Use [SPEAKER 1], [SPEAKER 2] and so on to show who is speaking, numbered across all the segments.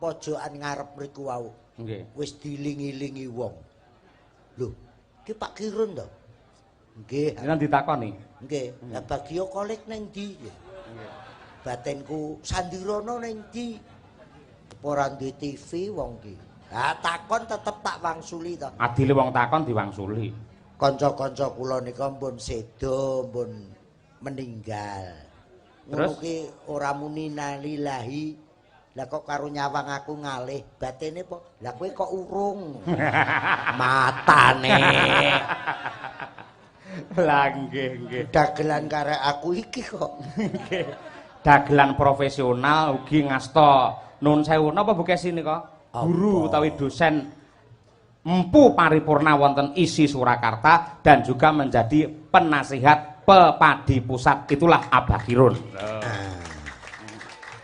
[SPEAKER 1] pojokan ngarep mriku wau.
[SPEAKER 2] Nggih.
[SPEAKER 1] Wis dilingi-lingi wong. Lho, ki Pak Kirun to? Nggih.
[SPEAKER 2] Jenengan ditakoni.
[SPEAKER 1] Nggih. Lah Bagio Kolik ning ndi? Nggih. Batinku Sandirana ning ndi? Ora duwe TV wong ki. Lah takon tetep tak wangsuli to.
[SPEAKER 2] Adile wong takon diwangsuli.
[SPEAKER 1] Kanca-kanca kula nika pun sedo, pun meninggal. Ngono ki ora muni nalillahi. Lah kok karo nyawang aku ngalih, batene po. Lah kowe kok urung. Matane.
[SPEAKER 2] Lah nggih, nggih.
[SPEAKER 1] Dagelan karek aku iki kok.
[SPEAKER 2] Nggih. Dagelan profesional ugi ngasta nun sewu napa Bu Kesi nika? Guru utawi dosen empu paripurna wonten isi Surakarta dan juga menjadi penasihat Pepadi Pusat. Itulah Abah Kirun.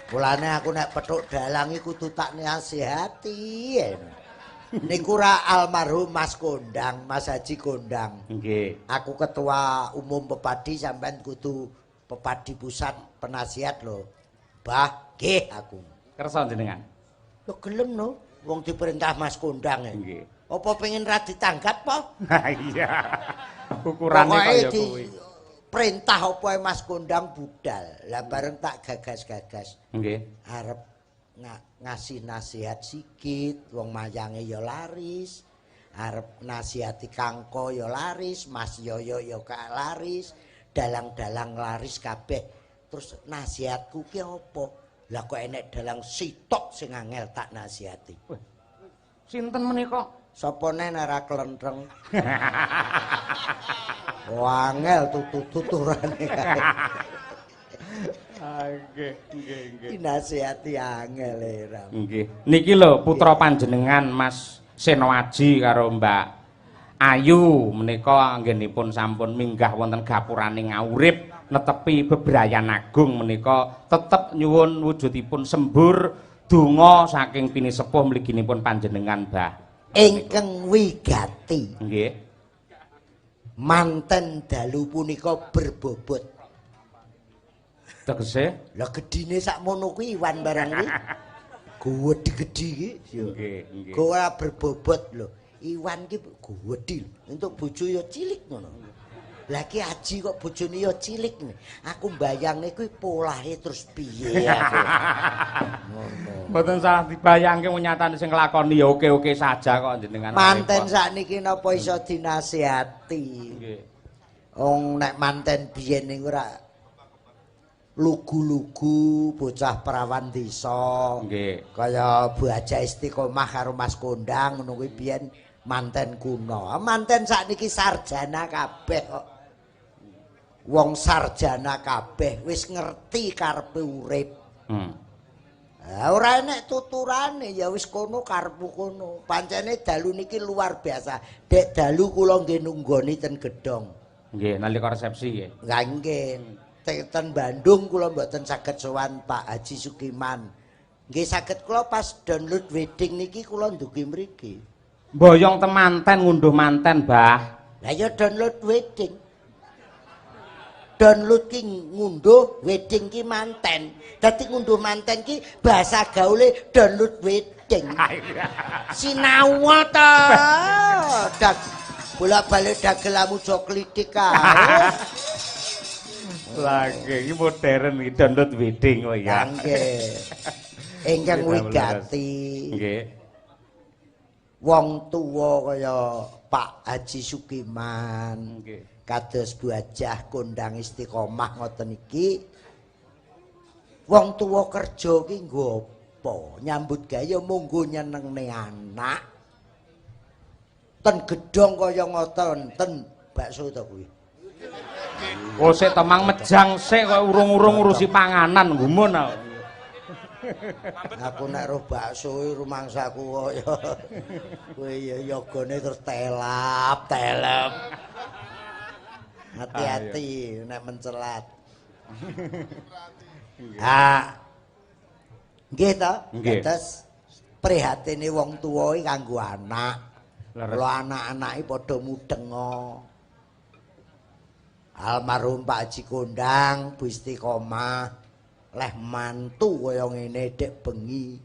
[SPEAKER 1] Mulane aku nek petuk dalang iku kudu tak nasihati. Niku ra almarhum Mas Kondang, Mas Haji Kondang.
[SPEAKER 2] Nggih.
[SPEAKER 1] Aku ketua umum Pepadi sampean kudu Pepadi Pusat penasihat lho. Bah, nggih aku.
[SPEAKER 2] Kersa jenengan.
[SPEAKER 1] Lho gelem no, wong diperintah Mas Kondang.
[SPEAKER 2] Nggih.
[SPEAKER 1] Apa pengen ra ditanggap po?
[SPEAKER 2] Iya. Ukurane kaya kuwi.
[SPEAKER 1] Perintah apa Mas Kondang budal. Lah bareng tak gagas-gagas.
[SPEAKER 2] Nggih.
[SPEAKER 1] Arep ngasih nasihat sikit, wong mayange ya laris. Arep nasihati Kangko ya laris, Mas Yoyo ya laris, dalang-dalang laris kabeh. Terus nasihatku ki apa? Lah kok enek dalang sitok sing angel tak nasihati.
[SPEAKER 2] Sinten menika?
[SPEAKER 1] Sapa nen ora klentreng. Wangel tuturane kae.
[SPEAKER 2] Nggih, nggih, nggih.
[SPEAKER 1] Dinasihati angel era.
[SPEAKER 2] Nggih. Niki lho putra panjenengan Mas Senoaji karo Mbak Ayu menika anggenipun sampun minggah wonten gapuraning ngawurip netepi bebrayan agung menika tetep nyuwun wujudipun sembur donga saking pinisepuh mliginipun panjenengan Mbah.
[SPEAKER 1] Ingkang wigati.
[SPEAKER 2] Nggih.
[SPEAKER 1] Manten dalu punika berbobot.
[SPEAKER 2] Tegese?
[SPEAKER 1] Lah gedine sakmono kuwi Iwan barang kuwi. Gedhi-gedhi iki.
[SPEAKER 2] Nggih, nggih.
[SPEAKER 1] Ora berbobot lho. Iwan ki gedhi. Untuk bojo ya cilik ngono. Lah ki Aji kok bojone ya cilik nih. Aku mbayangne kuwi polahe terus piye aku. Ngono.
[SPEAKER 2] Mboten salah dibayangke nyatane sing nglakoni ya oke-oke saja kok jenengan.
[SPEAKER 1] Manten sakniki napa iso dinasihati.
[SPEAKER 2] Nggih.
[SPEAKER 1] Wong nek manten biyen niku ora lugu-lugu bocah perawan desa.
[SPEAKER 2] Nggih.
[SPEAKER 1] Kaya Bu Haja Istiqomah karo Mas Kondang ngono kuwi biyen manten kuno. Manten sakniki sarjana kabeh kok. Wong sarjana kabeh wis ngerti karepe urip. Ora enek tuturane ya wis kono karepku kono. Pancene dalu niki luar biasa. Dek dalu kula nggih nunggoni ten Gedhong.
[SPEAKER 2] Nggih, nalika resepsi nggih.
[SPEAKER 1] Lah nggih. Ten Bandung kula mboten saged sowan Pak Haji Sukiman. Nggih saged kula pas download wedding niki kula ndugi mriki.
[SPEAKER 2] Mboyong temanten ngunduh manten, Mbah.
[SPEAKER 1] Lah ya download wedding. Download ki ngunduh, wedding ki manten. Dadi ngunduh manten ki bahasa gaule download wedding. Sinau ta. Bolak-balik dagelamu jo klitik kae.
[SPEAKER 2] Lah iki modern iki download wedding kok ya.
[SPEAKER 1] Nggih. Ingkang wigati.
[SPEAKER 2] Nggih.
[SPEAKER 1] Wong tuwa kaya Pak Haji Sukiman.
[SPEAKER 2] Nggih.
[SPEAKER 1] Kados Bu Hajah Kondang Istiqomah ngoten iki. Wong tuwa kerja ki nggo apa? Nyambut gawe monggo nyenengne anak. Ten Gedhong kaya ngoten, ten bakso to kuwi.
[SPEAKER 2] Oh sik temang mejang sik kok urung-urung ngurusi panganan gumun aku.
[SPEAKER 1] Aku nek roh bakso rumangsaku kaya kowe ya yogane terus telap. Hati-hati nek mencelat. Nggih to? Terus prihatine wong tuwa iki kanggo anak. Lho anak-anake padha mudenga. Almarhum Pak Haji Kondang, Bu Istiqomah, leh mantu kaya ngene dek bengi.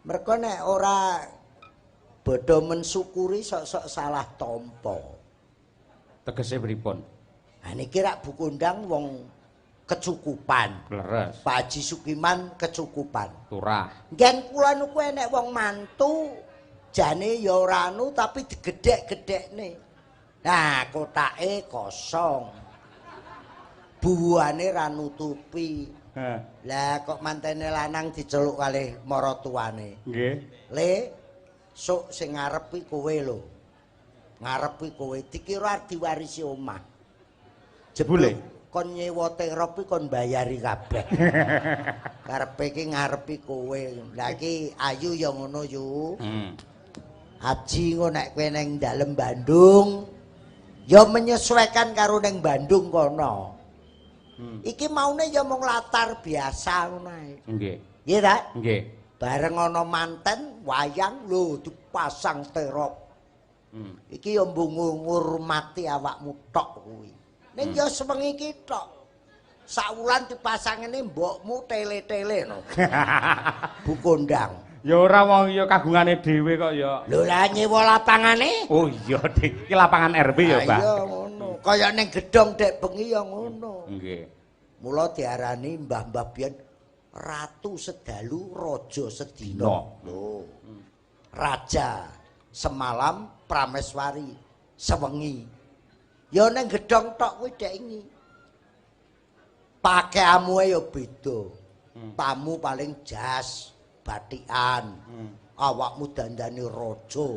[SPEAKER 1] Mergo nek ora bodho mensyukuri sok-sok salah tampa.
[SPEAKER 2] Tegese pripun?
[SPEAKER 1] Ha niki rak Bu Kondang wong kecukupan.
[SPEAKER 2] Leres.
[SPEAKER 1] Pak Haji Sukiman kecukupan.
[SPEAKER 2] Turah.
[SPEAKER 1] Ngen kula niku enek wong mantu jane ya ora anu tapi digedhek-gedhekne. Nah, kotake kosong. Buane ra nutupi. Lah kok mantene lanang diceluk kalih maratuwane.
[SPEAKER 2] Nggih.
[SPEAKER 1] Le, sok sing ngarepi kowe lho. Ngarepi kowe dikira diwarisi omah.
[SPEAKER 2] Jebule
[SPEAKER 1] kon nyewa terop kon bayari kabeh. Karepe iki ngarepi kowe. Lah iki ayu ya ngono yu. Haji ngono nek kowe ning dalem Bandung ya menyesuaikan karo ning Bandung kono. Iki maune ya mung latar biasa ngono ae.
[SPEAKER 2] Nggih.
[SPEAKER 1] Iya ta?
[SPEAKER 2] Nggih.
[SPEAKER 1] Bareng ana manten wayang lho dipasang terop. Iki ya mbung ngurmati awakmu tok kuwi. Ning ya sewengi iki tok. Sak wulan dipasangene mbokmu tele-tele no. Bu Kondang.
[SPEAKER 2] Ya ora wong ya kagungane dhewe kok ya.
[SPEAKER 1] Lho lah nyewa lapangane?
[SPEAKER 2] Oh iya, Dik. Iki lapangan RB ya, Mbah.
[SPEAKER 1] Iya ngono. Kaya ning gedhong dek bengi ya ngono.
[SPEAKER 2] Nggih.
[SPEAKER 1] Mula diarani mbah-mbah biyen Ratu Sedalu Raja Sedina. Lho. Raja semalam Prameswari sewengi. Ya ning gedhong tok kuwi dek iki. Pakaianmu ya beda. Tamu paling jas, batikan. Awakmu dandani raja.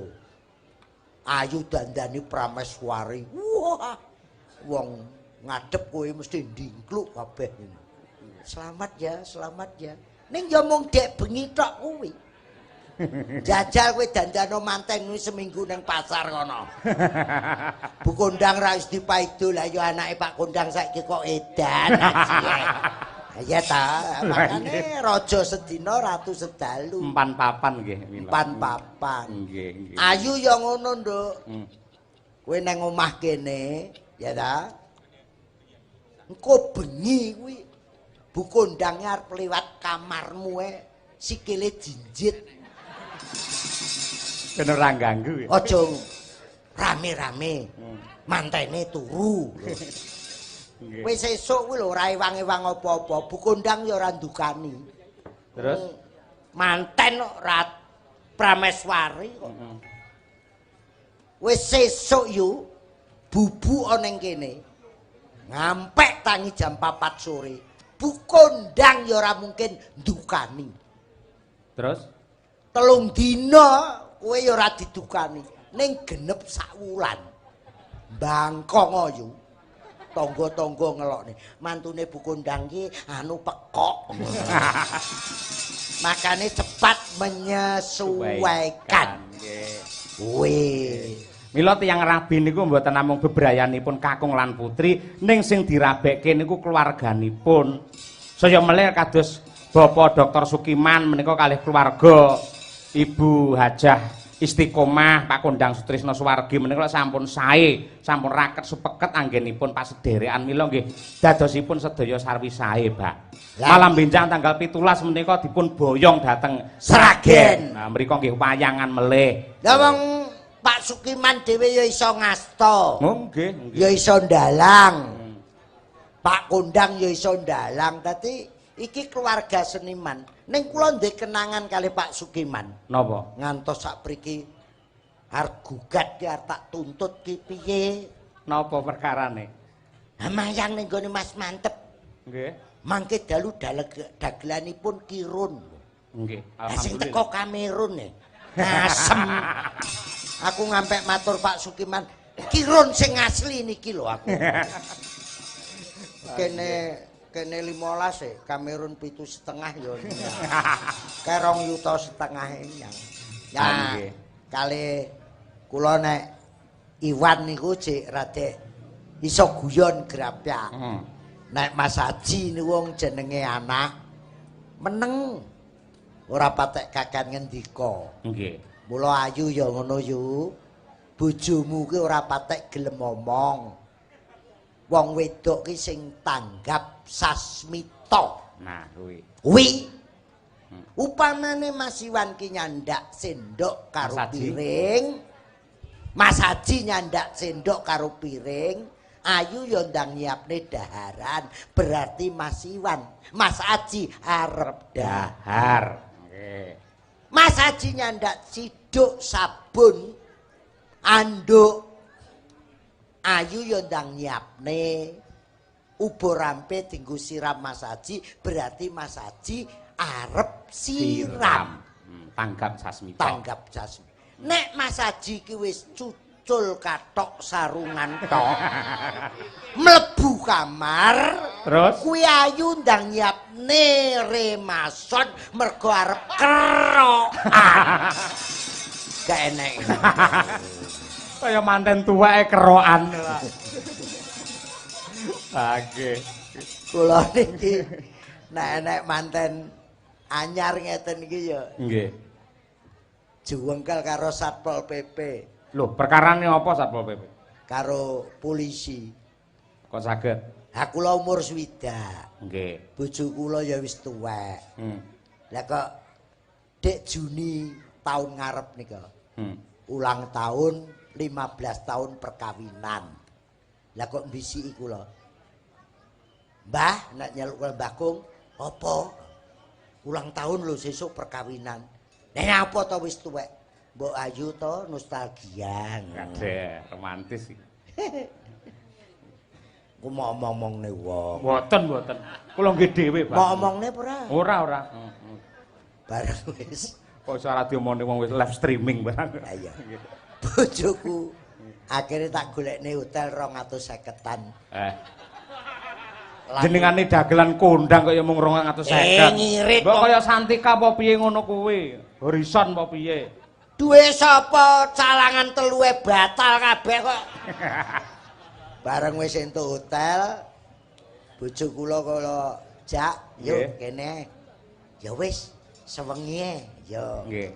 [SPEAKER 1] Ayu dandani Prameswari. Wah. Wong ngadep kowe mesti ndingkluk kabeh. Selamat ya. Ning ya mung dek bengi tok kuwi. Jajal kowe dandano manten kuwi seminggu ning pasar kono. Bu Kondang ra wis dipaido lah ya anake Pak Kondang saiki kok edan. Ya ta, makane Raja Sedina Ratu Sedalu.
[SPEAKER 2] Empan papan nggih, Mila.
[SPEAKER 1] Empan papan.
[SPEAKER 2] Nggih.
[SPEAKER 1] Ayu ya ngono, Nduk. Kowe nang omah kene, ya ta? Engko bengi kuwi Bu Kondang arep liwat kamarmu sikile jinjit.
[SPEAKER 2] Ben ora ganggu.
[SPEAKER 1] Aja rame-rame. Mantene turu. Wis sesuk kuwi lho ora ewang-ewang apa-apa. Bu Kondang ya ora ndukani.
[SPEAKER 2] Terus
[SPEAKER 1] manten ora Prameswari kok. Wis sesuk yo bubu ana ning kene. Ngampek tangi jam 4 sore. Bu Kondang ya ora mungkin ndukani.
[SPEAKER 2] Terus
[SPEAKER 1] 3 dina kowe ya ora didukani. Ning genep sak wulan. Bangkong ayu. Tangga-tangga ngelokne. Mantune Bu Kondang ki anu pekok. Makane cepat menyesuaikan. Wih.
[SPEAKER 2] Mila tiyang rabi niku mboten namung bebrayanipun kakung lan putri, ning sing dirabekke niku keluarganipun. Saya melih kados Bapak Dr. Sukiman menika kalih keluarga Ibu Hajah Istiqomah Pak Kondang Sutrisno Suwargi menika sampun sae, sampun raket supeket anggenipun pasederekan mila nggih dadosipun sedaya sarwi sae, Pak. Malam benjang tanggal 17 menika dipun boyong dhateng
[SPEAKER 1] Sragen.
[SPEAKER 2] Nah, mriku nggih wayangan melih.
[SPEAKER 1] Lah wong Pak Sukiman dhewe ya iso ngasta.
[SPEAKER 2] Oh, nggih.
[SPEAKER 1] Ya iso ndalang. Pak Kondang ya iso ndalang. Dadi iki keluarga seniman. Ning kula ndek kenangan kali Pak Sukiman.
[SPEAKER 2] Napa?
[SPEAKER 1] Ngantos sapriki arep gugat ki arep tak tuntut ki piye?
[SPEAKER 2] Napa perkarane?
[SPEAKER 1] Ha mayang ning gone Mas Mantep.
[SPEAKER 2] Nggih.
[SPEAKER 1] Mangke dalu dagelanipun kirun.
[SPEAKER 2] Nggih.
[SPEAKER 1] Lah sing teko Kamerun asem. Aku ngampek matur Pak Sukiman, kirun sing asli niki lho aku. Kene 15 Kamerun 7,5 ya. Kerong yuta setengah nyang. Ya, kali kula nek Iwan niku cek radek iso guyon grapyak. Nek Mas Haji niku wong jenenge anak meneng ora patek kakan ngendika.
[SPEAKER 2] Nggih.
[SPEAKER 1] Mula ayu ya ngono yu. Bojomu ki ora patek gelem ngomong. Wong wedok ki sing tanggap sasmita.
[SPEAKER 2] Nah, kuwi.
[SPEAKER 1] Kuwi Upamane Mas Iwan ki nyandak sendok karo piring, Mas Haji nyandak sendok karo piring, Ayu yo ndang nyiapne daharan, berarti Mas Iwan, Mas Haji arep dahar.
[SPEAKER 2] Nggih.
[SPEAKER 1] Mas Haji nyandak siduk sabun, anduk. Ayu yo ndang nyiapne ubur rampe dinggo siram Mas Haji, berarti Mas Haji arep siram.
[SPEAKER 2] Tanggap Sasmita.
[SPEAKER 1] Tanggap Sasmita. Nek Mas Haji ki wis cucul katok sarungan tok. Mlebu kamar,
[SPEAKER 2] terus
[SPEAKER 1] kuwi Ayu ndang nyiapne remason mergo arep kerokan. Gak enek.
[SPEAKER 2] Kaya manten tuweke kerokan. Oke.
[SPEAKER 1] Kula niki nek manten anyar ngeten iki ya.
[SPEAKER 2] Nggih.
[SPEAKER 1] Juwengkel karo Satpol PP.
[SPEAKER 2] Loh, perkarane apa Satpol PP?
[SPEAKER 1] Karo polisi.
[SPEAKER 2] Kok saged?
[SPEAKER 1] Ha kula umur swidak.
[SPEAKER 2] Nggih.
[SPEAKER 1] Bojo kula ya wis tuwek. Lah kok Dek Juni tahun ngarep nika. Ulang tahun 15 tahun perkawinan. Lah kok mbisiki kula. Mbah, nek nyeluk Mbah Kung, apa? Ulang tahun lho sesuk perkawinan. Nek apa to wis tuwek? Mbok Ayu to nostalgia.
[SPEAKER 2] Kadhe romantis iki.
[SPEAKER 1] Ku mau omong-omongne wong.
[SPEAKER 2] Mboten. Kula nggih dhewe, Pak.
[SPEAKER 1] Mau omongne apa ora?
[SPEAKER 2] Ora.
[SPEAKER 1] Bareng wis.
[SPEAKER 2] Kok iso ora diomongne wong wis live streaming barang.
[SPEAKER 1] Ha iya. Bojoku akhirnya tak golekne hotel 250-an.
[SPEAKER 2] Jenengane dagelan kondang kaya mung 250.
[SPEAKER 1] Ngirit.
[SPEAKER 2] Mbok kaya Santika apa piye ngono kuwi? Horizon apa piye?
[SPEAKER 1] Duwe sapa calangan telue batal kabeh kok. Bareng wis entuk hotel, bojo kula jak, yuk kene. Ya wis, sewengi ya.
[SPEAKER 2] Nggih.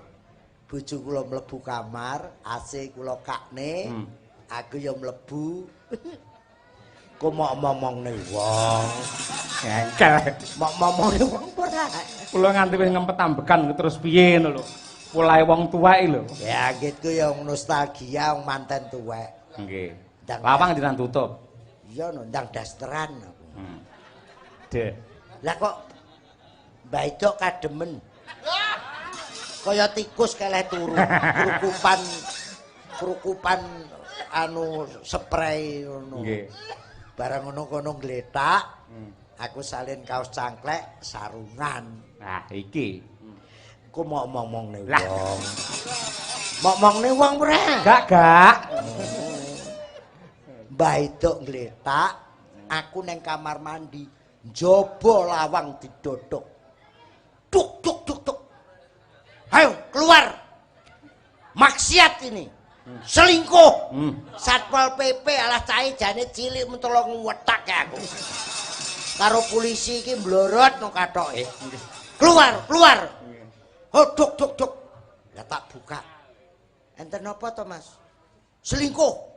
[SPEAKER 1] Bojo kula mlebu kamar, AC kula kakne, aku ya mlebu. Kok mau ngomongne wong.
[SPEAKER 2] Engkel.
[SPEAKER 1] Mau ngomongne wong ora.
[SPEAKER 2] Kula nganti wis ngempet ambekan terus piye ngono lho. Polahe wong tuwek lho.
[SPEAKER 1] Ya gitu ya nostalgia wong manten tuwek.
[SPEAKER 2] Nggih. Lawang jenengan tutup.
[SPEAKER 1] Iya no, ndang dasteran aku.
[SPEAKER 2] Dek.
[SPEAKER 1] Lah kok Mbah Edok kademen. Kaya tikus keleh turu. Kerukupan anu spray ngono.
[SPEAKER 2] Nggih.
[SPEAKER 1] Barang ngono kono gletak. Aku salin kaos cangklek sarungan.
[SPEAKER 2] Nah, iki.
[SPEAKER 1] Ku mau ngomong-ngomongne wong. Mau ngomongne wong ora?
[SPEAKER 2] Gak.
[SPEAKER 1] Mbah Edok gletak, aku neng kamar mandi, njaba lawang didodok. Duk. Ayo keluar. Maksiat ini. Selingkuh. Satpol PP alah cahe jane cilik mentolo ngwetak aku. Karo polisi iki mblorot no kathoke. Keluar. Oh, duk. Lah tak buka. Enten napa to, Mas? Selingkuh.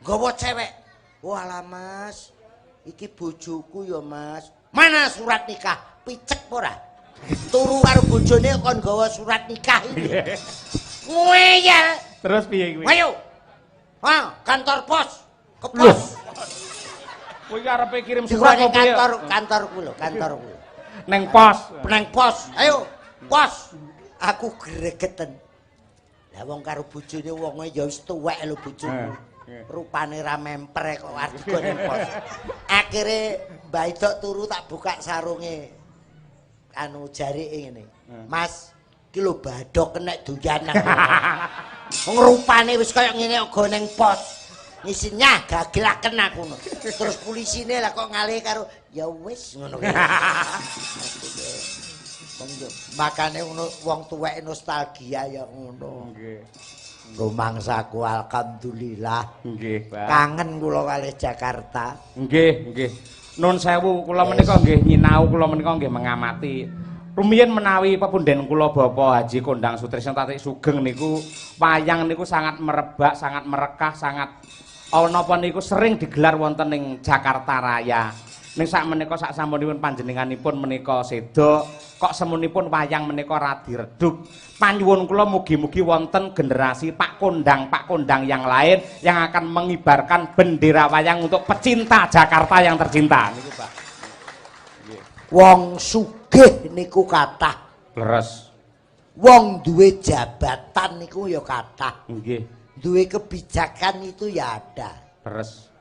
[SPEAKER 1] Gawa cewek. Walah Mas, iki bojoku ya Mas. Mana surat nikah? Picek ora? Turu karo bojone kon gawa surat nikah iki. Ngeyel.
[SPEAKER 2] Terus piye kuwi?
[SPEAKER 1] Ayo. Kantor pos. Ke pos.
[SPEAKER 2] Kuwi arepe kirim surat
[SPEAKER 1] Di
[SPEAKER 2] opo piye?
[SPEAKER 1] kantorku lho.
[SPEAKER 2] Neng pos.
[SPEAKER 1] Neng pos. Ayo, pos. Aku gregeten. Lah wong karo bojone wonge ya wis tuwek lho bojoku. Rupane ra memper kok arep ning pos. Akhire Mbah Edok turu tak buka sarunge. Anu jarike ngene. Mas, iki lho badhok kenek doyanan. Wong rupane wis kaya ngene kok ning pos. Ngisinya gagelaken aku. Terus polisine lah kok ngalih karo ya wis ngono. Makane wong tuwek nostalgia ya ngono. Nggih. Rumangsaku alhamdulillah.
[SPEAKER 2] Nggih, Pak.
[SPEAKER 1] Kangen kula kalih Jakarta.
[SPEAKER 2] Nggih. Nun sewu kula menika nggih nyinau, kula menika nggih mengamati. Rumiyin menawi pepunden kula Bapak Haji Kondang Sutrisno Tatik Sugeng niku wayang niku sangat merebak, sangat merekah, sangat ana napa niku sering digelar wonten ing Jakarta Raya. Ning sakmenika sak sampunipun panjenenganipun menika seda, kok semunipun wayang menika radi redup. Panyuwun kula mugi-mugi wonten generasi Pak Kondang yang lain yang akan mengibarkan bendera wayang untuk pecinta Jakarta yang tercinta. Niku, Pak.
[SPEAKER 1] Wong sugih niku kathah.
[SPEAKER 2] Leres.
[SPEAKER 1] Wong duwe jabatan niku ya kathah.
[SPEAKER 2] Nggih.
[SPEAKER 1] Duwe kebijakan itu ya ada.
[SPEAKER 2] Leres.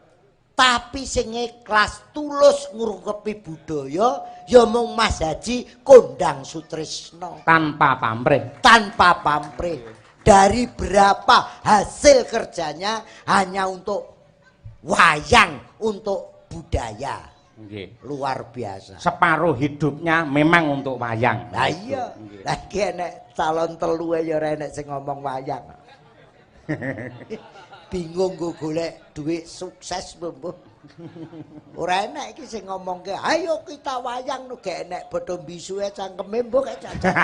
[SPEAKER 1] Tapi sing ikhlas tulus ngrukepi budaya ya mung Mas Haji Kondang Sutrisno.
[SPEAKER 2] Tanpa pamrih.
[SPEAKER 1] Tanpa pamrih. Dari berapa hasil kerjanya hanya untuk wayang, untuk budaya.
[SPEAKER 2] Nggih.
[SPEAKER 1] Luar biasa.
[SPEAKER 2] Separuh hidupnya memang untuk wayang.
[SPEAKER 1] Lah iya. Lagi enek calon telu ya ora enek sing ngomong wayang. Bingung gue golek duit sukses mbok. Ora enek iki sing ngomongke, "Ayo kita wayang no gek enek bodho bisuke cangkeme mbok kae cacah."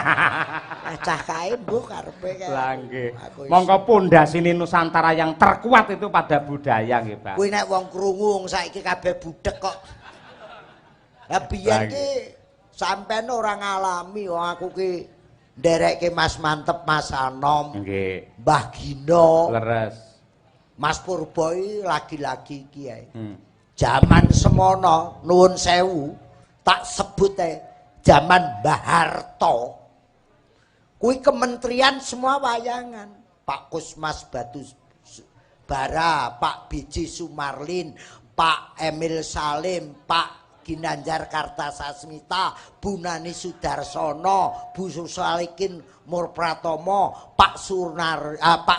[SPEAKER 1] Cacah kae mbok karepe kae.
[SPEAKER 2] Lah nggih. Monggo pondasine Nusantara yang terkuat itu pada budaya nggih, Pak.
[SPEAKER 1] Kuwi nek wong krungu saiki kabeh budhek kok. Lah biyen ki sampean ora ngalami wong aku ki nderekke Mas Mantep, Mas Anom.
[SPEAKER 2] Nggih.
[SPEAKER 1] Mbah Gino.
[SPEAKER 2] Leres.
[SPEAKER 1] Mas Purboy lagi-lagi iki ae. Zaman semono nuwun sewu tak sebut zaman Mbah Harto. Kuwi kementerian semua wayangan. Pak Kusmas Batu Bara, Pak Biji Sumarlin, Pak Emil Salim, Pak Ginanjar Kartasasmita, Bu Nani Sudarsono, Bu Susalikin Murpratomo, Pak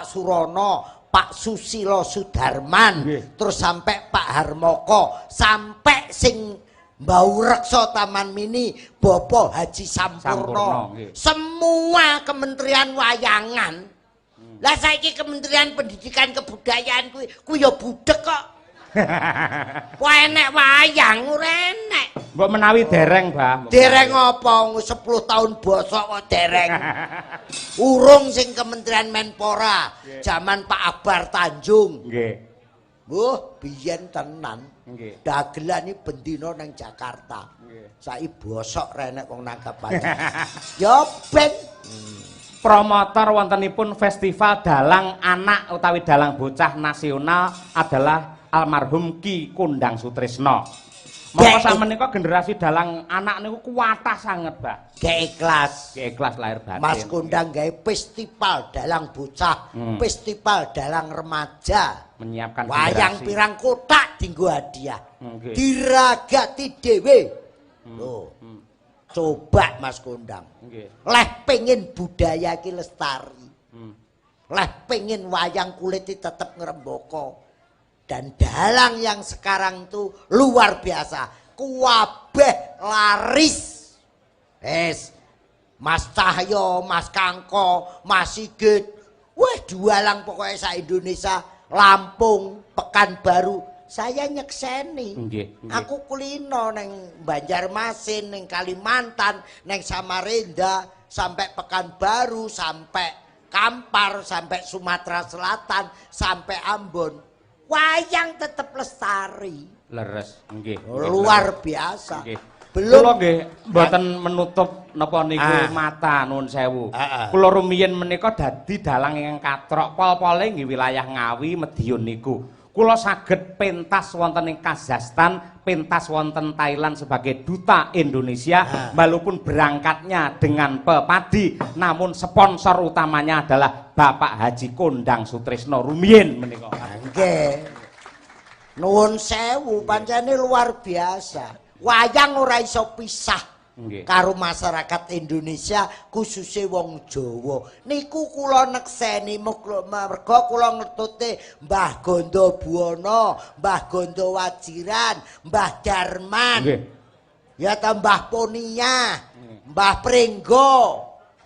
[SPEAKER 1] Surono, Pak Susilo Sudarman, terus sampai Pak Harmoko, sampai sing Mbau Rekso Taman Mini, Bopo Haji Sampurno. Semua kementerian wayangan. Lah saiki Kementerian Pendidikan Kebudayaan kuwi ya budhek kok. Wah enek wayang ora enek.
[SPEAKER 2] Mbok menawi dereng, Mbah.
[SPEAKER 1] Dereng apa? 10 tahun bosok kok dereng. Urung sing Kementerian Menpora, zaman Pak Akbar Tanjung.
[SPEAKER 2] Nggih.
[SPEAKER 1] Biyen tenan.
[SPEAKER 2] Nggih.
[SPEAKER 1] Dagelan iki bendina nang Jakarta. Nggih. Saiki bosok renek wong nanggap aja. Ya ben
[SPEAKER 2] promotor wontenipun festival dalang anak utawi dalang bocah nasional adalah almarhum Ki Kondang Sutrisno. Monggo samenika generasi dalang anak niku kuwatah sanget, Mbak.
[SPEAKER 1] Keikhlas.
[SPEAKER 2] Keikhlas lahir batin.
[SPEAKER 1] Mas Kondang gawe festival dalang bocah, festival dalang remaja.
[SPEAKER 2] Menyiapkan
[SPEAKER 1] wayang
[SPEAKER 2] generasi.
[SPEAKER 1] Pirang kotak dienggo hadiah.
[SPEAKER 2] Okay.
[SPEAKER 1] Diragati dhewe. Loh. Coba Mas Kondang.
[SPEAKER 2] Okay.
[SPEAKER 1] Leh pengen budaya iki lestari. Leh pengen wayang kulit iki tetep ngrembaka. Dan dalang yang sekarang itu luar biasa. Kuwabeh laris. Mas Cahyo, Mas Kangko, Mas Sigit. Wah jualang pokoknya sa Indonesia. Lampung, Pekanbaru. Saya nyekseni. Aku kulino neng Banjarmasin, neng Kalimantan, neng Samarinda, sampai Pekanbaru, sampai Kampar, sampai Sumatera Selatan, sampai Ambon. Wayang tetap lestari.
[SPEAKER 2] Leres, nggih.
[SPEAKER 1] Luar biasa.
[SPEAKER 2] Nggih.
[SPEAKER 1] Belum
[SPEAKER 2] kula nggih mboten menutup napa niku mata nuwun sewu. Kula rumiyin menika dadi dalang ingkang katrok pol-pole nggih wilayah Ngawi Madiun niku. Kula saged pentas wonten ing Kazakhstan, pentas wonten Thailand sebagai duta Indonesia, walaupun berangkatnya dengan pepadi, namun sponsor utamanya adalah Bapak Haji Kondang Sutrisno rumiyin menika.
[SPEAKER 1] Nggih. Nuwun sewu, pancene luar biasa. Wayang ora iso pisah. Karo masyarakat Indonesia khususnya wong Jawa niku kula nekseni merga kula ngetute Mbah Gondo Buwono, Mbah Gondo Wajiran, Mbah Darman, ya ta Mbah Ponia, Mbah Pringgo,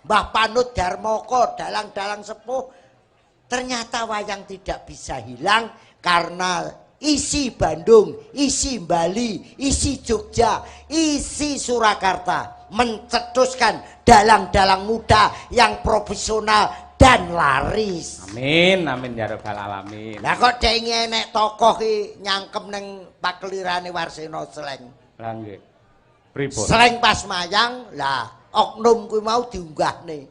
[SPEAKER 1] Mbah Panut Darmoko, dalang-dalang sepuh. Ternyata wayang tidak bisa hilang karena isi Bandung, isi Bali, isi Jogja, isi Surakarta mencetuskan dalang-dalang muda yang profesional dan laris.
[SPEAKER 2] Amin, amin ya rabbal alamin.
[SPEAKER 1] Lah kok denge nek tokoh ki nyangkem ning pakelirane Warsena Sleng.
[SPEAKER 2] Lah nggih. Pripun?
[SPEAKER 1] Sering pas mayang, lah oknum kuwi mau diunggahne.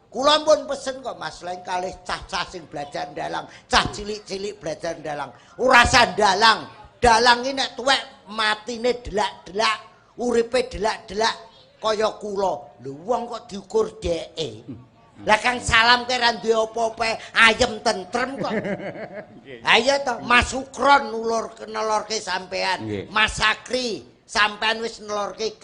[SPEAKER 1] Kula pun pesen kok Mas Leng kalih cah-cah sing belajar dalang, cah cilik-cilik belajar dalang. Ora sandalang. Dalang iki nek tuwek matine delak-delak, uripe delak-delak kaya kula. Lho wong kok diukur dheke. Lah Kang Salam ki ra duwe apa-apa, ayem tentrem kok. Ayo to, Mas Sukron nelorke sampean. Mas Sakri sampean wis nelorke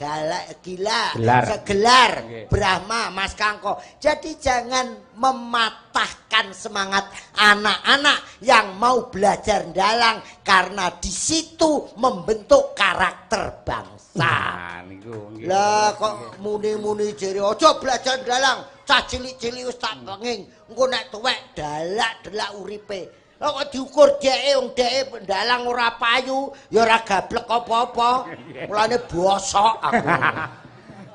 [SPEAKER 1] segelar Brahma Mas Kangko. Jadi jangan mematahkan semangat anak-anak yang mau belajar dalang karena di situ membentuk karakter bangsa. Lah kok muni-muni jere aja belajar dalang, cah cilik-cilik wis tak penging. Engko nek tuwek dalak-delak uripe. Lah kok diukur dheke wong dheke dalang ora payu, ya ora gablek apa-apa. Mulane bosok aku.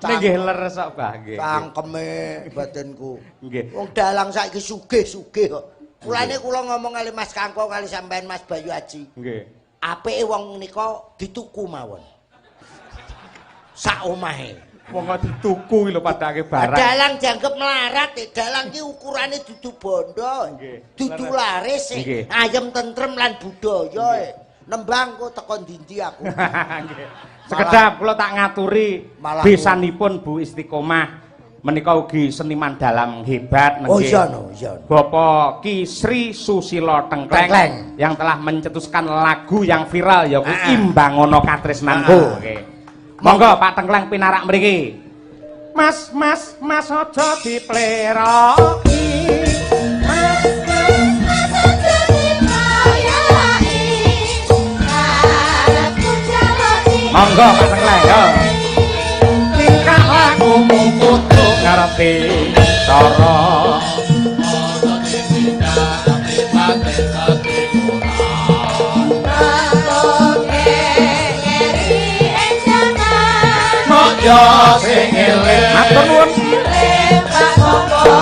[SPEAKER 2] Nggih leres kok, Mbah, nggih.
[SPEAKER 1] Cangkeme batinku. Nggih. Wong dalang saiki sugih-sugih kok. Mulane kula ngomong kali Mas Kangko kali sampean Mas Bayu Aji. Nggih. Apike wong nika dituku mawon. Sak omahe.
[SPEAKER 2] Wong kok dituku lho padake barang.
[SPEAKER 1] Dalang dianggep melarat, dalang ki ukurane dudu bondo. Dudu laris, ayem tentrem lan budaya. Nembang kok teko ndi aku.
[SPEAKER 2] Sekedap kula tak ngaturi besanipun Bu Istiqomah. Menika ugi seniman dalang hebat nggih.
[SPEAKER 1] Oh iya no, iya.
[SPEAKER 2] Bapak Ki Sri Susilo Tengkleng yang telah mencetuskan lagu yang viral yaiku Imbangono Katresnanku. Nggih. Monggo Pak Tengkleng pinarak mriki. Mas aja dipleroki. Mas aja dipleroki. Monggo Pak Tengkleng yo. Tingkah lakumu kudu ngerti cara. Yo sing eling matur nuwun Pak Koko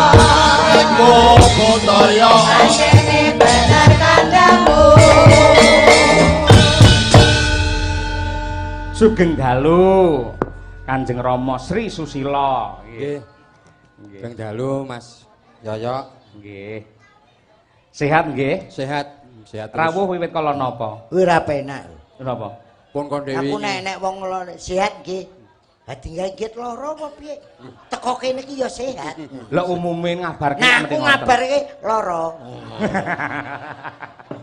[SPEAKER 2] Koko toyo ajene bener kandamu Sugeng dalu Kanjeng Rama Sri Susilo nggih
[SPEAKER 3] Sugeng dalu Mas Yoyo
[SPEAKER 2] nggih sehat nggih
[SPEAKER 3] sehat
[SPEAKER 2] rawuh wiwit kala napa
[SPEAKER 1] ora penak
[SPEAKER 2] napa
[SPEAKER 3] pun kon dewi
[SPEAKER 1] aku nek wong sehat nggih ha tinggal git loro apa piye? Teko kene iki ya sehat.
[SPEAKER 2] Lah umume ngabarke
[SPEAKER 1] nah, aku ngabarke loro.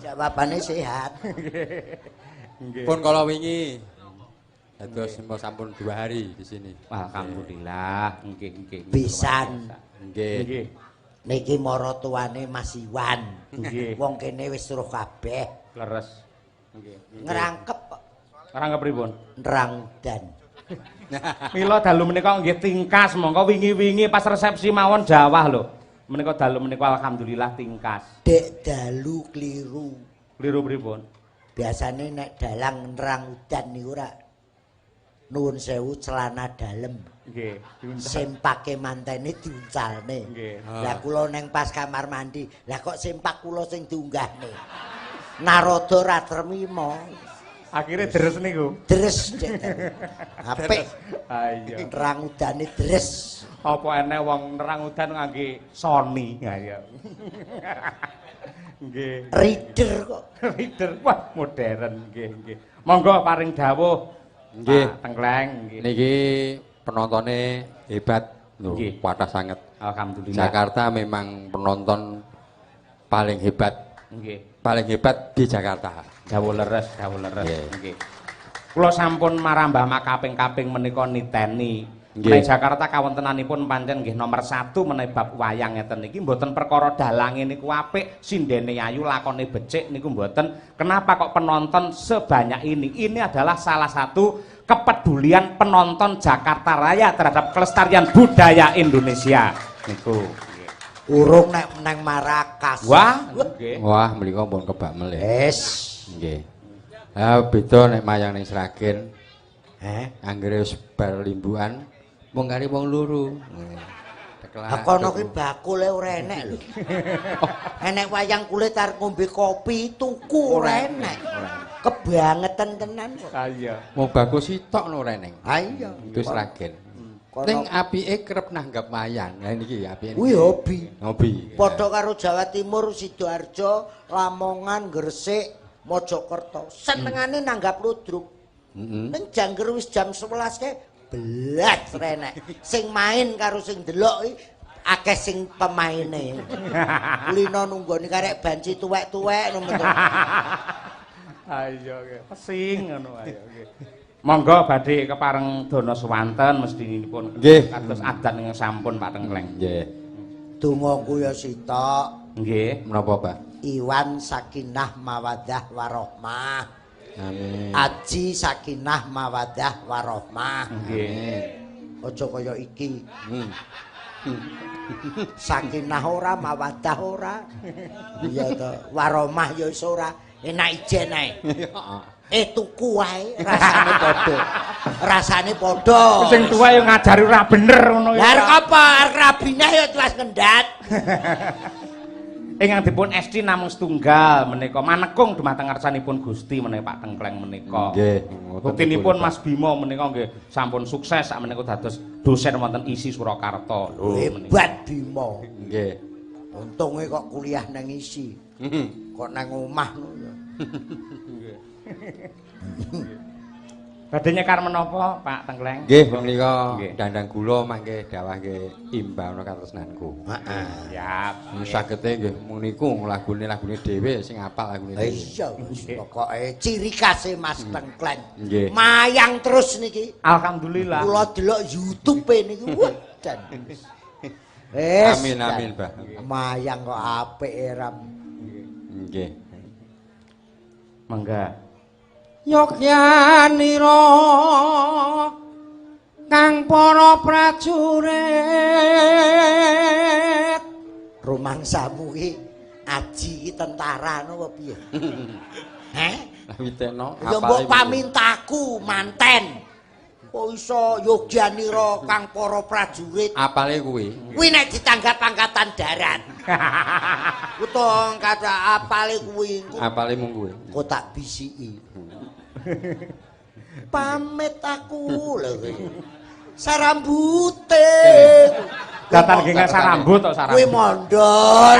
[SPEAKER 1] Jawabane sehat.
[SPEAKER 3] Nggih. Pun kala wingi dados sampun 2 hari di sini.
[SPEAKER 2] Alhamdulillah, nggih.
[SPEAKER 1] Pisan.
[SPEAKER 3] Nggih.
[SPEAKER 1] Niki maratuwane Mas Iwan.
[SPEAKER 2] Nggih.
[SPEAKER 1] Wong kene wis suruh kabeh.
[SPEAKER 2] Leres. Nggih.
[SPEAKER 1] Ngerangkep kok.
[SPEAKER 2] Ngerangkep pripun?
[SPEAKER 1] Nerangdan.
[SPEAKER 2] Mila dalu menika nggih tingkas mongko wingi-wingi pas resepsi mawon jawah lho. Menika dalu menika alhamdulillah tingkas.
[SPEAKER 1] Dek dalu kliru.
[SPEAKER 2] Kliru pripun?
[SPEAKER 1] Biasane nek dalang nerang udan niku ora nuwun sewu celana dalem.
[SPEAKER 2] Nggih,
[SPEAKER 1] sempake mantene diuncalne.
[SPEAKER 2] Nggih.
[SPEAKER 1] Lah kula ning pas kamar mandi, lah kok sempak kula sing diunggahne. Narada ra tremimo.
[SPEAKER 2] Akhirnya deres niku.
[SPEAKER 1] Deres. Apik.
[SPEAKER 2] Ayo.
[SPEAKER 1] Nerang udane deres.
[SPEAKER 2] Apa enek wong nerang udan ngangge Sony. Ayo. Nggih.
[SPEAKER 1] Reader kok.
[SPEAKER 2] Reader. Wah, modern nggih. Monggo paring dawuh.
[SPEAKER 3] Nggih.
[SPEAKER 2] Tengkleng nggih.
[SPEAKER 3] Niki penontonnya hebat lho, kuatah sangat.
[SPEAKER 2] Alhamdulillah.
[SPEAKER 3] Jakarta memang penonton paling hebat.
[SPEAKER 2] Nggih.
[SPEAKER 3] Paling hebat di Jakarta.
[SPEAKER 2] Dawuh leres. Nggih. Kula sampun marambah makaping-kaping menika niteni. Nek Jakarta kawontenanipun pancen nggih nomor 1 menawi bab wayang ngeten iki mboten perkara dalange niku apik, sindene ayu, lakone becik niku mboten. Kenapa kok penonton sebanyak ini? Ini adalah salah satu kepedulian penonton Jakarta Raya terhadap kelestarian budaya Indonesia niku.
[SPEAKER 1] Urung nek nang Marakas.
[SPEAKER 2] Wah, nggih.
[SPEAKER 3] Wah, mriko pun kebak melih.
[SPEAKER 1] Wis.
[SPEAKER 3] Nggih. Ha beda nek mayang ning Sragen. Anggere wis bar limbukan mung kari wong loro.
[SPEAKER 1] Lah kono ki bakule ora enek lho. Enek wayang kulit arep ngombe kopi tuku ora enek. Kebangetan tenan kok.
[SPEAKER 2] Ah iya.
[SPEAKER 3] Mau bagus sitok no Reneng.
[SPEAKER 1] Ha iya.
[SPEAKER 3] Itu Sragen. Ning apike kerep nanggap wayang. Lah niki apike.
[SPEAKER 1] Kuwi hobi.
[SPEAKER 3] Hobi.
[SPEAKER 1] Padha karo Jawa Timur, Sidoarjo, Lamongan, Gresik, Mojokerto. Senengane nanggap ludruk. Ning jangger wis jam 11 kae blas renek. Sing main karo sing delok iki akeh sing pemaine. Kulino nunggoni karek banci tuwek-tuwek ngono.
[SPEAKER 2] Ayo pesing ngono ayo nggih. Monggo badhe kepareng dana swanten mestinipun kados adat ing sampun Pak Tengkleng.
[SPEAKER 3] Nggih.
[SPEAKER 1] Dongaku ya sitok.
[SPEAKER 2] Nggih.
[SPEAKER 3] Menapa, Pak?
[SPEAKER 1] Iwan sakinah mawaddah warahmah.
[SPEAKER 3] Amin.
[SPEAKER 1] Aji sakinah mawaddah warahmah.
[SPEAKER 2] Nggih.
[SPEAKER 1] Aja kaya iki. Sakinah ora mawaddah ora. Iya to. Warahmah ya wis ora. Enak ijen ae. Tuku wae rasane padha. Rasane padha.
[SPEAKER 2] Sing tuwa yo ngajari ora bener ngono ya.
[SPEAKER 1] Lah arep apa? Arep rabinah ya tuas ngendat.
[SPEAKER 2] Ingkang dipun esti namung setunggal menika manekung dumateng ngarsanipun Gusti menika Pak Tengkleng menika.
[SPEAKER 3] Nggih.
[SPEAKER 2] Buktinipun Mas Bima menika nggih sampun sukses sak menika dados dosen wonten ISI Surakarta.
[SPEAKER 1] Hebat Bima.
[SPEAKER 3] Nggih.
[SPEAKER 1] Untunge kok kuliah nang ISI. Kok nang omah ngono ya.
[SPEAKER 2] Badhe nyekar menapa Pak Tengkleng?
[SPEAKER 3] Nggih, menika
[SPEAKER 2] Nggih.
[SPEAKER 3] dandang kula mangke dawah nggih imbang katresnanku.
[SPEAKER 1] Heeh.
[SPEAKER 2] Siap.
[SPEAKER 3] Sagete nggih mung niku lagune dhewe sing apal lagune dhewe.
[SPEAKER 1] Iya, pokoke ciri khase Mas Tengkleng.
[SPEAKER 3] Nggih.
[SPEAKER 1] Mayang terus niki.
[SPEAKER 2] Alhamdulillah.
[SPEAKER 1] Kula delok YouTube niki. Wah, dan.
[SPEAKER 3] Amin amin, Pak.
[SPEAKER 1] Mayang kok apik ram.
[SPEAKER 3] Nggih.
[SPEAKER 2] Mangga.
[SPEAKER 3] Yogyanira kang para prajurit
[SPEAKER 1] Rumangsamu ki aji ki tentara napa piye? Heh?
[SPEAKER 3] Witeno
[SPEAKER 1] Ya mbok pamintaku manten. Kok iso Yogyanira kang para prajurit?
[SPEAKER 3] apale kuwi.
[SPEAKER 1] Kuwi nek ditanggap angkatan darat. Utawa kata apale kuwi?
[SPEAKER 3] Apale mung kuwi.
[SPEAKER 1] Kok tak bisiki. Pamit aku lho. Sarambute.
[SPEAKER 2] Datan nggih sarambut tok sarambut.
[SPEAKER 1] Kuwi mondol.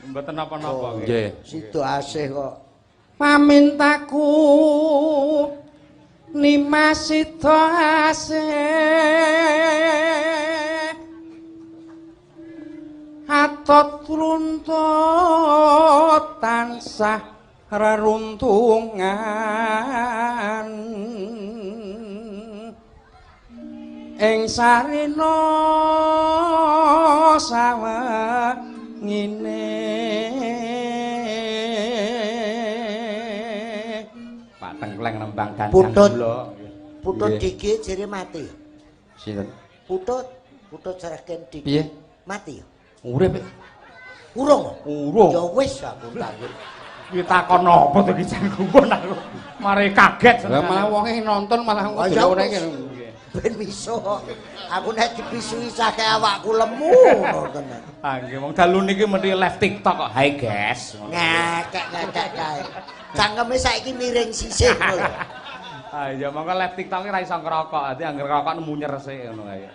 [SPEAKER 2] Mboten napa-napa nggih.
[SPEAKER 3] Nggih.
[SPEAKER 1] Sido asih kok.
[SPEAKER 3] Pamintaku Nimas sida asih atot runtut tansah reruntungan ing sarina sawengine
[SPEAKER 2] Pak Tengkleng nembang dandang
[SPEAKER 1] Putut.
[SPEAKER 2] kula.
[SPEAKER 1] Putut
[SPEAKER 3] Nggih.
[SPEAKER 1] diki jere mati.
[SPEAKER 3] sinten
[SPEAKER 1] Putut Sragen diki.
[SPEAKER 3] piye
[SPEAKER 1] Mati.
[SPEAKER 3] urip
[SPEAKER 1] Urung.
[SPEAKER 2] Urung.
[SPEAKER 1] Ya wis aku takut.
[SPEAKER 2] Kuwi takon apa to iki jan gumun aku. Mari kaget.
[SPEAKER 3] lah malah wonge nonton malah
[SPEAKER 1] Oh, ya
[SPEAKER 3] ngono
[SPEAKER 1] wis. Ben miso. Aku nek dipisui sake awakku lemu ngono tenan.
[SPEAKER 2] Ah nggih wong dalu niki mesti live TikTok kok. Hai guys.
[SPEAKER 1] Ngekek kae. Cangkeme saiki miring sisih lho.
[SPEAKER 2] Ah ya mongko live TikTok ki ra iso ngerokok. Dadi anggere rokok munyer sik ngono kae.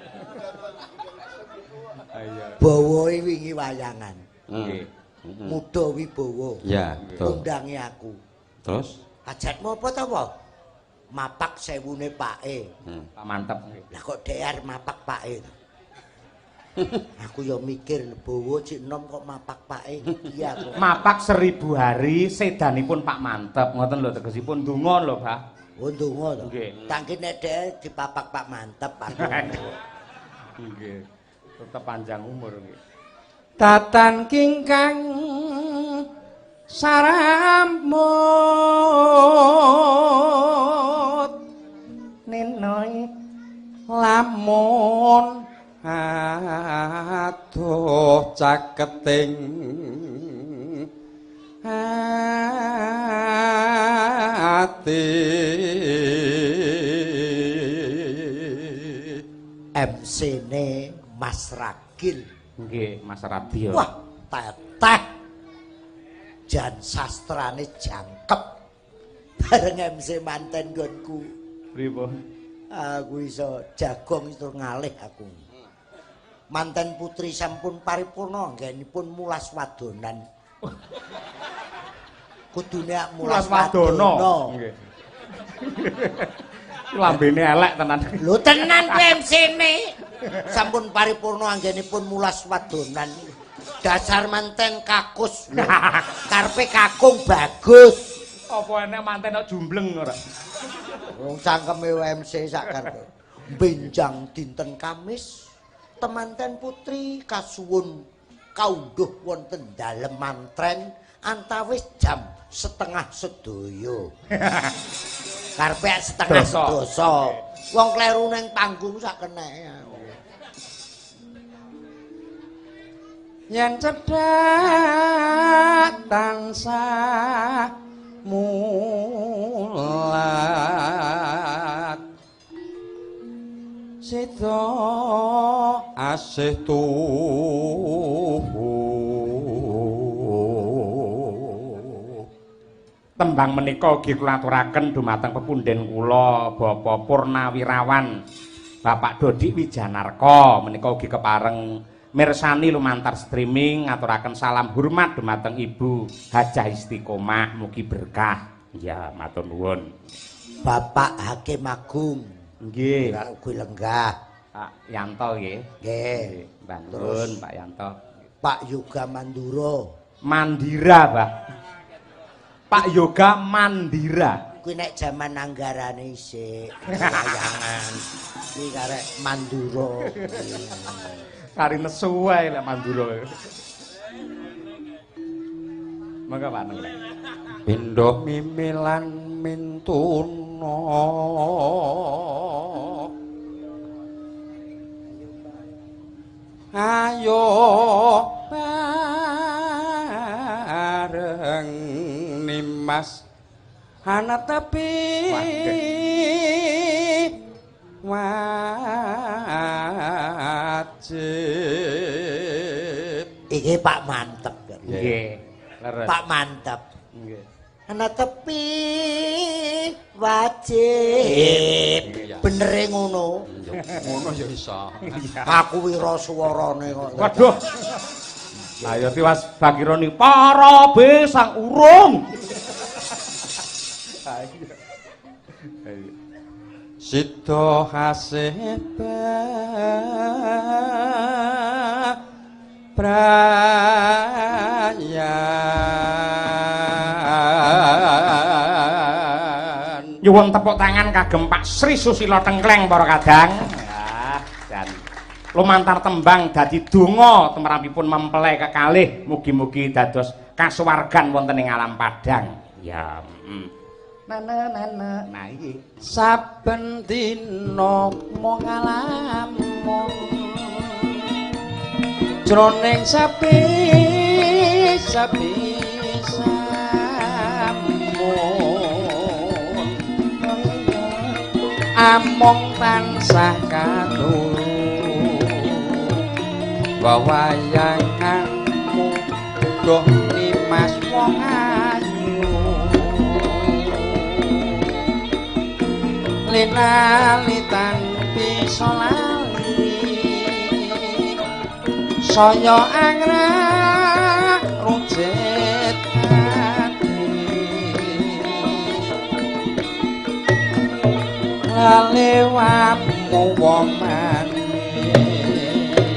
[SPEAKER 2] Ah iya.
[SPEAKER 1] Bawahe wingi wayangan.
[SPEAKER 2] Nggih.
[SPEAKER 1] Muda Wibowo.
[SPEAKER 3] ya betul
[SPEAKER 1] Undangi aku.
[SPEAKER 3] terus
[SPEAKER 1] Hajatmu apa to, apa? Mapak sewune pake.
[SPEAKER 2] Pak mantep nggih.
[SPEAKER 1] Lah kok DR mapak pake to? Aku ya mikir Bowo cik nom kok mapak pake. Iya kok.
[SPEAKER 2] Mapak 1000 hari sedanipun Pak Mantep ngoten lho tegesipun donga lho, Pak.
[SPEAKER 1] Oh ndonga to.
[SPEAKER 2] Nggih.
[SPEAKER 1] Tangki nek dhek dipapak Pak Mantep aku.
[SPEAKER 2] Nggih. Tetep panjang umur nggih.
[SPEAKER 3] tatan kingkang sarambut
[SPEAKER 2] Nenoi
[SPEAKER 3] lamun aduh caketing ati
[SPEAKER 1] MC-ne Mas Ragil.
[SPEAKER 2] Nggih, Mas Radio.
[SPEAKER 1] Wah, teteh. jan sastrane jangkep. Bareng MC manten nggonku.
[SPEAKER 2] Pripun?
[SPEAKER 1] Aku iso jagong itu ngalih aku. Manten putri sampun paripurna anggenipun mulas wadonan. Kudune mulas wadono.
[SPEAKER 2] Nggih. Lambene elek tenan.
[SPEAKER 1] Lho tenan kuwi MC-ne. Sampun paripurna anggenipun mulas wadonan. Dasar manten kakus. Karepe kakung bagus.
[SPEAKER 2] Apa enek manten kok jumbleng ora?
[SPEAKER 1] Wong cangkeme MC sak karepe. Benjang dinten Kamis, temanten putri kasuwun kaundhuh wonten dalem mantren antawis jam 1:30 Karepe 1:30. Wong kleru ning panggung sak keneke.
[SPEAKER 3] Yen cedhak tansah mulat sida asih
[SPEAKER 2] Tembang menika ugi kula aturaken dumateng pepundhen kula Bapak Purnawirawan Bapak Dodi Wijanarka menika ugi kepareng mirsani lumantar streaming ngaturaken salam hormat dumateng Ibu Hajah Istiqomah mugi berkah. Ya, matur nuwun.
[SPEAKER 1] Bapak Hakim Agung.
[SPEAKER 2] Nggih.
[SPEAKER 1] Ugi lenggah.
[SPEAKER 2] Pak Yanto nggih.
[SPEAKER 1] Nggih.
[SPEAKER 2] Mbah nuwun Pak Yanto.
[SPEAKER 1] Pak Yoga Mandura.
[SPEAKER 2] Mandira, Pak. Pak Yoga Mandira.
[SPEAKER 1] Kuwi nek jaman anggarane isih layangan. Kuwi karek Mandura.
[SPEAKER 2] Kari nesu wae lek Mandura. Mangga Pak Neng.
[SPEAKER 3] pindho mimilan mintuna ayo bareng nimas ana tepi wajib
[SPEAKER 1] iki Pak mantep
[SPEAKER 2] nggih leres
[SPEAKER 1] Pak mantep
[SPEAKER 2] nggih
[SPEAKER 1] ana tepi wajib benere ngono
[SPEAKER 3] ngono ya iso
[SPEAKER 1] aku wirasuwarane kok
[SPEAKER 2] waduh ayo tiwas bakironi para besang urung
[SPEAKER 3] Sito hasih prayan
[SPEAKER 2] nyuwun tepuk tangan kagem Pak Sri Susilo Tengkleng para kadang ya dan lumantar tembang dadi donga temrapipun mempelai kekalih mugi-mugi dados kasuwargan wonten ing alam padang ya nah iki
[SPEAKER 3] saben dina mung ngalamun jroning sapi samun among tansah katuru wawayanganmu doh nimas wong lalitan bisa lali saya anggrek rujet hati lalewamu wong